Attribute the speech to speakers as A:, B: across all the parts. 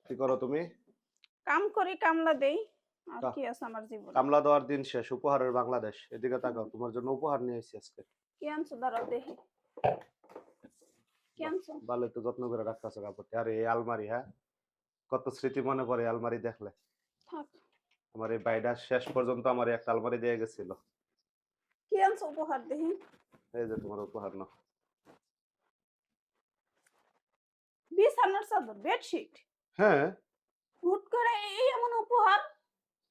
A: কি করো তুমি?
B: কাম করি, কামলা দেই। আর
A: কাহ
B: কি আছে আমার জীবনে?
A: কামলা দেওয়ার দিন শেষ। উপহারের বাংলাদেশ। এদিকে তাকাও। তোমার জন্য উপহার নিয়ে এসেছি আজকে।
B: কি আনছো দাঁড়াও দেখি। কি
A: বাহ!
B: আনছো?
A: ভালোই তো যত্ন করে রাখতেছো কাপড়টি। আরে এই আলমারি, হ্যাঁ? কত স্মৃতি মনে পড়ে এই আলমারি দেখলে।
B: থাক।
A: আমার এই ভাইটা শেষ পর্যন্ত আমার একটা আলমারি দিয়ে গেছিল।
B: কি আনছো উপহার দেখি?
A: এই যে তোমার উপহার নাও।
B: বিছানার চাদর, বেডশিট।
A: হ্যাঁ?
B: হুট করে এই এমন উপহার?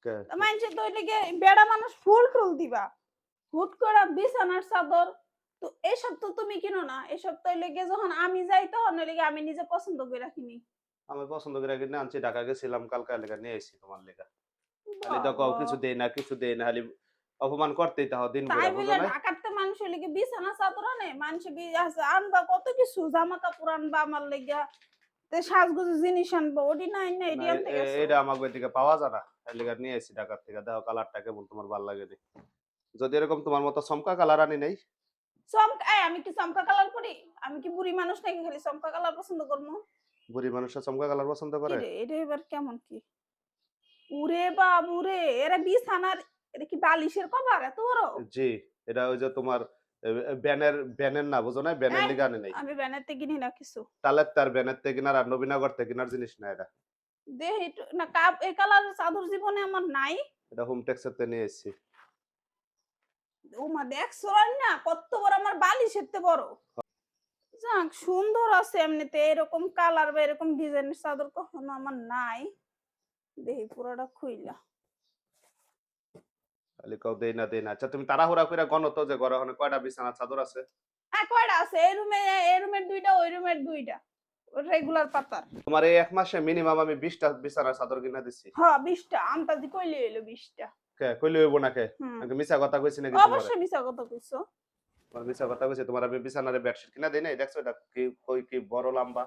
A: কে
B: মাইনষে তো এদিকে বেড়া মানুষ ফুল-টুল দিবা। হুট করে বিছানার চাদর। তো এসব তো তুমি কিনো না। এসব তো লেগে যখন আমি যাই তখন লেগে আমি নিজে পছন্দ করে কিনি।
A: আমি পছন্দ করে কিনে আনছি। ঢাকা গেছিলাম কালকে লেগা নিয়ে আইছি তোমার লেগা। খালি তো কও
B: বাবা!
A: কিছু দেই না, কিছু দেই না। খালি অপমান করতেই থাকো দিন
B: তাই
A: ভইরা, বুঝো
B: বলে
A: নাই?
B: ঢাকাতে মানুষের লেগে বিছানা চাদর আনে? মানুষে আছে আনবা কত কিছু জামা কাপড় আনবা আমার লেগা। তে সাজগোজের জিনিস আনবা। ওডি নাই না
A: না
B: এডি আনতে গেছো।
A: এইটা আমাগো এদিকে পাওয়া যায় না। এর লিগা নিয়ে আইছি ঢাকা থেকে। দেখো কালারটা কেমন তোমার ভাল লাগে নি। যদি এরকম তোমার মতো চমকা কালার আনি নাই,
B: আমি কি চমকা কালার পরি? আমি কি বুড়ি মানুষ নাকি খালি চমকা কালার পছন্দ করবো?
A: বুড়ি মানুষরা চমকা কালার পছন্দ
B: কি
A: করে?
B: রে এটা এবার কেমন কি? উরে বাবুরে! এরা বিছানার এটা কি বালিশের কভার এত বড়?
A: জি, এটা ওই যে তোমার ব্যানের না বুঝো নাই? ব্যানের
B: এই
A: লিগা আনি নাই।
B: আমি ব্যানারতে কিনি না কিছু।
A: তালের তার ব্যানের থেকে কিনার আর নবীনগর থেকে কিনার জিনিস না এটা।
B: দেহি একটু না কাপ এই কালারের চাদর জীবনে আমার নাই।
A: এটা হোম টেক্সের থেকে নিয়ে এসেছি।
B: ওমা দেখছো না কত বড় আমার বালিশের চেয়ে বড়। যাক সুন্দর আছে এমনিতে এরকম কালার বা এরকম ডিজাইনের চাদর কখনো আমার নাই। দেহি পুরোটা খুইলা।
A: খালি কও দেই না, দেই না। আচ্ছা তুমি তাড়াহুড়া কইরা গণ তো যে ঘরে ওখানে কয়টা বিছানার চাদর আছে?
B: কয়টা আছে? এই রুমের ২ টা, ওই রুমের ২ টা। রেগুলার পাতার।
A: তোমার এই ১ মাসে মিনিমাম আমি ২০ টা বিছানার চাদর কিনা দিছি।
B: হ্যাঁ ২০ টা। আন্তাজি কইলে হইলো ২০ টা।
A: কে কইলে হইব না কে?
B: হুম।
A: নাকি মিছা কথা কইছি নাকি তোমারে?
B: অবশ্যই মিছা কথা কইছো।
A: তোমার মিছা কথা কইছি তোমার আমি বিছানারে বেডশিট কিনা দেই নাই? দেখছো এটা কি কই কি বড় লম্বা?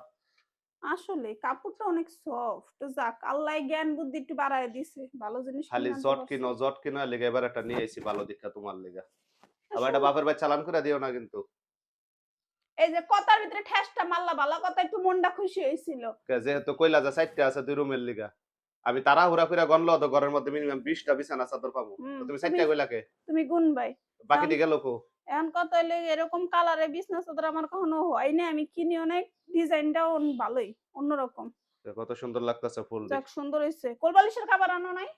B: আসলে কাপড়টা অনেক সফট। যাক আল্লাহ জ্ঞান বুদ্ধি একটু বাড়ায় দিছে। ভালো জিনিস
A: খালি
B: কিনে আনতে পারছি।
A: জট কিনো লেগে এবার একটা নিয়ে আইছি ভালো দিকটা তোমার লিগা। আবার এটা
B: আসলে
A: বাপের ভাই চালান করে দিও না কিন্তু।
B: এই যে কথার ভিতরে ঠেসটা মারলা ভালো কথা একটু মনটা খুশি হইছিল।
A: যেহেতু কইলা যে ৪ টা আছে ২ রুমের লিগা। আমি তাড়াহুড়া কইরা গনলেও তো ঘরের মধ্যে মিনিমাম ২০ টা বিছানা চাদর পাবো।
B: হুম,
A: তো তুমি ৪
B: তুমি
A: টা কইলা কে?
B: তুমি গুনবাই। এখন
A: বাকিটি গেল কো?
B: এখন কথা হইলো এরকম কালারের বিছনা চাদর আমার কখনো হয় নাই। আমি কিনি অনেক ডিজাইনটাও ভালোই অন্যরকম।
A: কত সুন্দর লাগতেছে ফুল দি।
B: যাক সুন্দর হইছে। কোলবালিশের কভার আনো নাই?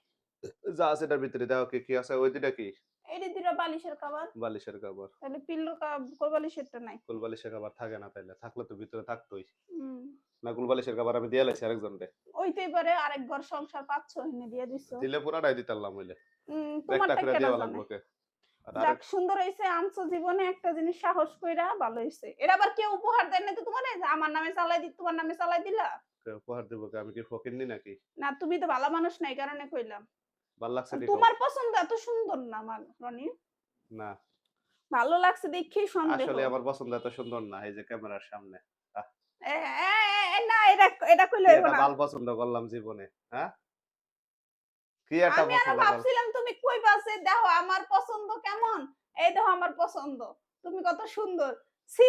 A: যা আছে এটার ভিতরে দেখো কি, কি আছে ওই ২ টা কি?
B: এইডি ২ টা বালিশের কভার।
A: বালিশের কভার।
B: তাহলে পিল্লো কোলবালিশেরটা নাই।
A: ফুল বালিশের কভার থাকে না তাইলে। থাকলে তো ভিতরে থাকতই।
B: হুম।
A: না ফুল বালিশের কভার আমি দিয়া লাইছি আরেকজনরে।
B: ওইতেই পারে আরেক ঘর সংসার পাচ্ছ এনে দিয়ে দিছো।
A: দিলে পুরাটাই দিতাল্লাম হইলে। একটা
B: তোমারটা
A: করে
B: কেডা
A: দেওয়া
B: জানে?
A: লাগবো কে? আর
B: যাক
A: আরেক
B: সুন্দর হইছে আনছো জীবনে একটা জিনিস সাহস কইরা ভালো হইছে। এটা আবার কেউ উপহার দেয় নাই তো তোমারে যে আমার নামে চালাই তোমার নামে চালাই দিলা?
A: কে উপহার দিব কে? আমি কি ফকিন্নি নাকি?
B: না তুমি তো ভালো মানুষ না এই কারণে কইলাম।
A: ভাল লাগছে নি কও?
B: তোমার পছন্দ এত সুন্দর না আমার রনি।
A: না,
B: ভালো লাগছে দেখেই সন্দেহ।
A: আসলে আমার পছন্দ এত সুন্দর না এই যে ক্যামেরার সামনে। আহ!
B: এ এ না এটা এটা কইলে
A: কি
B: হইব
A: একটা
B: না।
A: বাল পছন্দ করলাম জীবনে, হ্যাঁ? কি একটা
B: আমি আরো
A: পছন্দ কর
B: ভাবছিলাম তুমি কইবা যে দেখো আমার পছন্দ কেমন? এই দেখো আমার পছন্দ। তুমি কত সুন্দর। ছি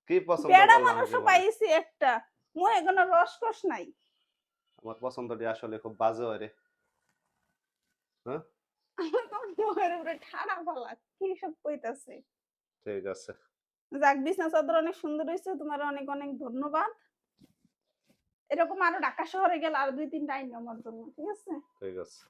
A: কি পছন্দ
B: বেড়া
A: করলাম
B: মানুষও
A: জীবনে?
B: পাইছি একটা। মুহে কোনো রস-কস নাই।
A: আমার পছন্দটি আসলে খুব বাজে হয় রে। হ্যাঁ?
B: আমার তো মুহের উপরে ঠাডা ফালা। কি সব কইতাছে?
A: ঠিক আছে,
B: যাক বিছনা চাদর অনেক সুন্দর হইছে। তোমার অনেক, অনেক ধন্যবাদ। এরকম আরো ঢাকা শহরে গেলে আরো ২-৩ টা আইনো আমার জন্য। ঠিক আছে?
A: ঠিক আছে।